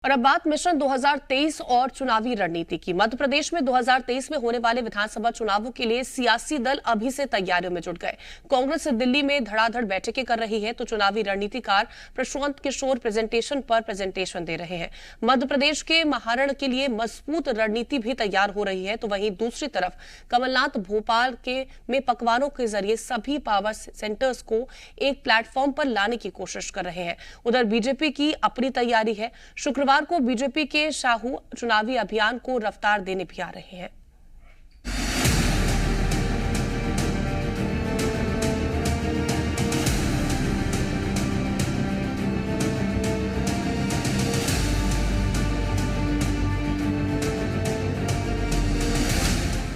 और अब बात मिशन 2023 और चुनावी रणनीति की। मध्य प्रदेश में 2023 में होने वाले विधानसभा चुनावों के लिए सियासी दल अभी से तैयारियों में जुट गए। कांग्रेस दिल्ली में धड़ाधड़ बैठकें कर रही है तो चुनावी रणनीतिकार प्रशांत किशोर प्रेजेंटेशन पर प्रेजेंटेशन दे रहे हैं। मध्य प्रदेश के महारण के लिए मजबूत रणनीति भी तैयार हो रही है तो वहीं दूसरी तरफ कमलनाथ भोपाल में पकवानों के जरिए सभी पावर सेंटर्स को एक प्लेटफॉर्म पर लाने की कोशिश कर रहे हैं। उधर बीजेपी की अपनी तैयारी है। शुक्रवार को बीजेपी के शाहू चुनावी अभियान को रफ्तार देने भी आ रहे हैं।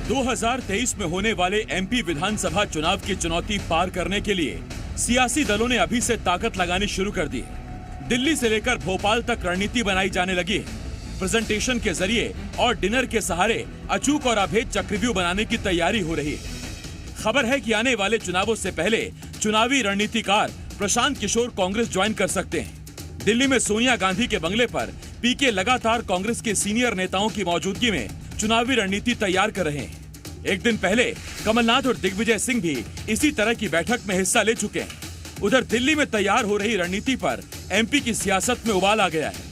दो 2023 में होने वाले एमपी विधानसभा चुनाव की चुनौती पार करने के लिए सियासी दलों ने अभी से ताकत लगानी शुरू कर दी है। दिल्ली से लेकर भोपाल तक रणनीति बनाई जाने लगी है। प्रेजेंटेशन के जरिए और डिनर के सहारे अचूक और अभेद चक्रव्यूह बनाने की तैयारी हो रही है। खबर है कि आने वाले चुनावों से पहले चुनावी रणनीतिकार प्रशांत किशोर कांग्रेस ज्वाइन कर सकते हैं। दिल्ली में सोनिया गांधी के बंगले पर पीके लगातार कांग्रेस के सीनियर नेताओं की मौजूदगी में चुनावी रणनीति तैयार कर रहे हैं। एक दिन पहले कमलनाथ और दिग्विजय सिंह भी इसी तरह की बैठक में हिस्सा ले चुके हैं। उधर दिल्ली में तैयार हो रही रणनीति पर एमपी की सियासत में उबाल आ गया है।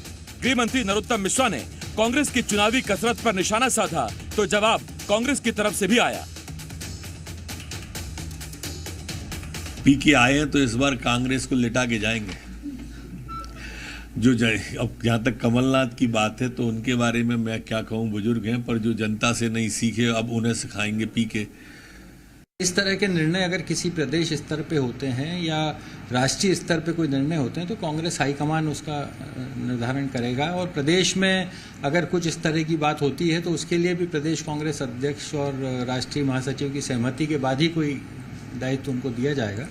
गृह मंत्री नरोत्तम मिश्रा ने कांग्रेस की चुनावी कसरत पर निशाना साधा तो जवाब कांग्रेस की तरफ से भी आया। पीके आए हैं तो इस बार कांग्रेस को लिटा के जाएंगे। अब जहाँ तक कमलनाथ की बात है तो उनके बारे में मैं क्या कहूँ, बुजुर्ग हैं पर जो जनता से नहीं सीखे अब उन्हें सिखाएंगे पीके। इस तरह के निर्णय अगर किसी प्रदेश स्तर पे होते हैं या राष्ट्रीय स्तर पे कोई निर्णय होते हैं तो कांग्रेस हाईकमान उसका निर्धारण करेगा और प्रदेश में अगर कुछ इस तरह की बात होती है तो उसके लिए भी प्रदेश कांग्रेस अध्यक्ष और राष्ट्रीय महासचिव की सहमति के बाद ही कोई दायित्व उनको दिया जाएगा।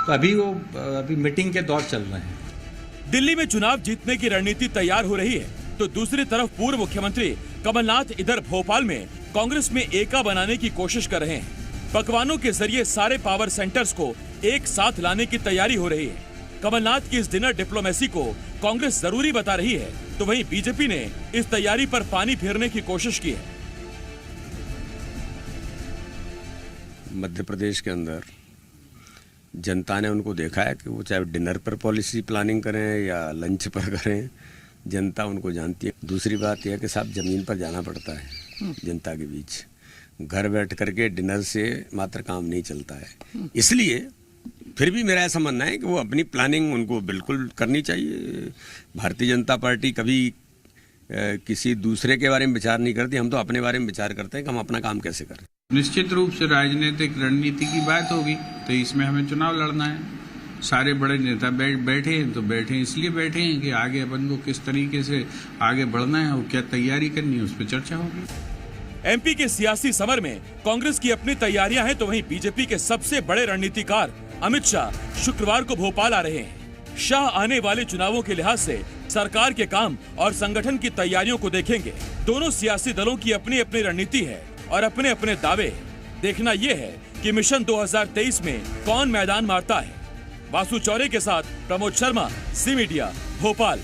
तो अभी मीटिंग के दौर चल रहे हैं। दिल्ली में चुनाव जीतने की रणनीति तैयार हो रही है तो दूसरी तरफ पूर्व मुख्यमंत्री कमलनाथ इधर भोपाल में कांग्रेस में एका बनाने की कोशिश कर रहे हैं। पकवानों के जरिए सारे पावर सेंटर्स को एक साथ लाने की तैयारी हो रही है। कमलनाथ की इस डिनर डिप्लोमेसी को कांग्रेस जरूरी बता रही है तो वहीं बीजेपी ने इस तैयारी पर पानी फेरने की कोशिश की है। मध्य प्रदेश के अंदर जनता ने उनको देखा है कि वो चाहे डिनर पर पॉलिसी प्लानिंग करें या लंच पर करें, जनता उनको जानती है। दूसरी बात यह है कि साहब जमीन पर जाना पड़ता है जनता के बीच। घर बैठ करके डिनर से मात्र काम नहीं चलता है। इसलिए फिर भी मेरा ऐसा मानना है कि वो अपनी प्लानिंग उनको बिल्कुल करनी चाहिए। भारतीय जनता पार्टी कभी किसी दूसरे के बारे में विचार नहीं करती। हम तो अपने बारे में विचार करते हैं कि हम अपना काम कैसे करें। निश्चित रूप से राजनीतिक रणनीति की बात होगी तो इसमें हमें चुनाव लड़ना है। सारे बड़े नेता बैठे हैं तो इसलिए बैठे हैं कि आगे अपन को किस तरीके से आगे बढ़ना है और क्या तैयारी करनी है उस पर चर्चा होगी। एमपी के सियासी समर में कांग्रेस की अपनी तैयारियां हैं तो वहीं बीजेपी के सबसे बड़े रणनीतिकार अमित शाह शुक्रवार को भोपाल आ रहे हैं। शाह आने वाले चुनावों के लिहाज से सरकार के काम और संगठन की तैयारियों को देखेंगे। दोनों सियासी दलों की अपनी अपनी रणनीति है और अपने अपने दावे। देखना यह है कि मिशन 2023 में कौन मैदान मारता है। वासु चौरे के साथ प्रमोद शर्मा, सी मीडिया, भोपाल।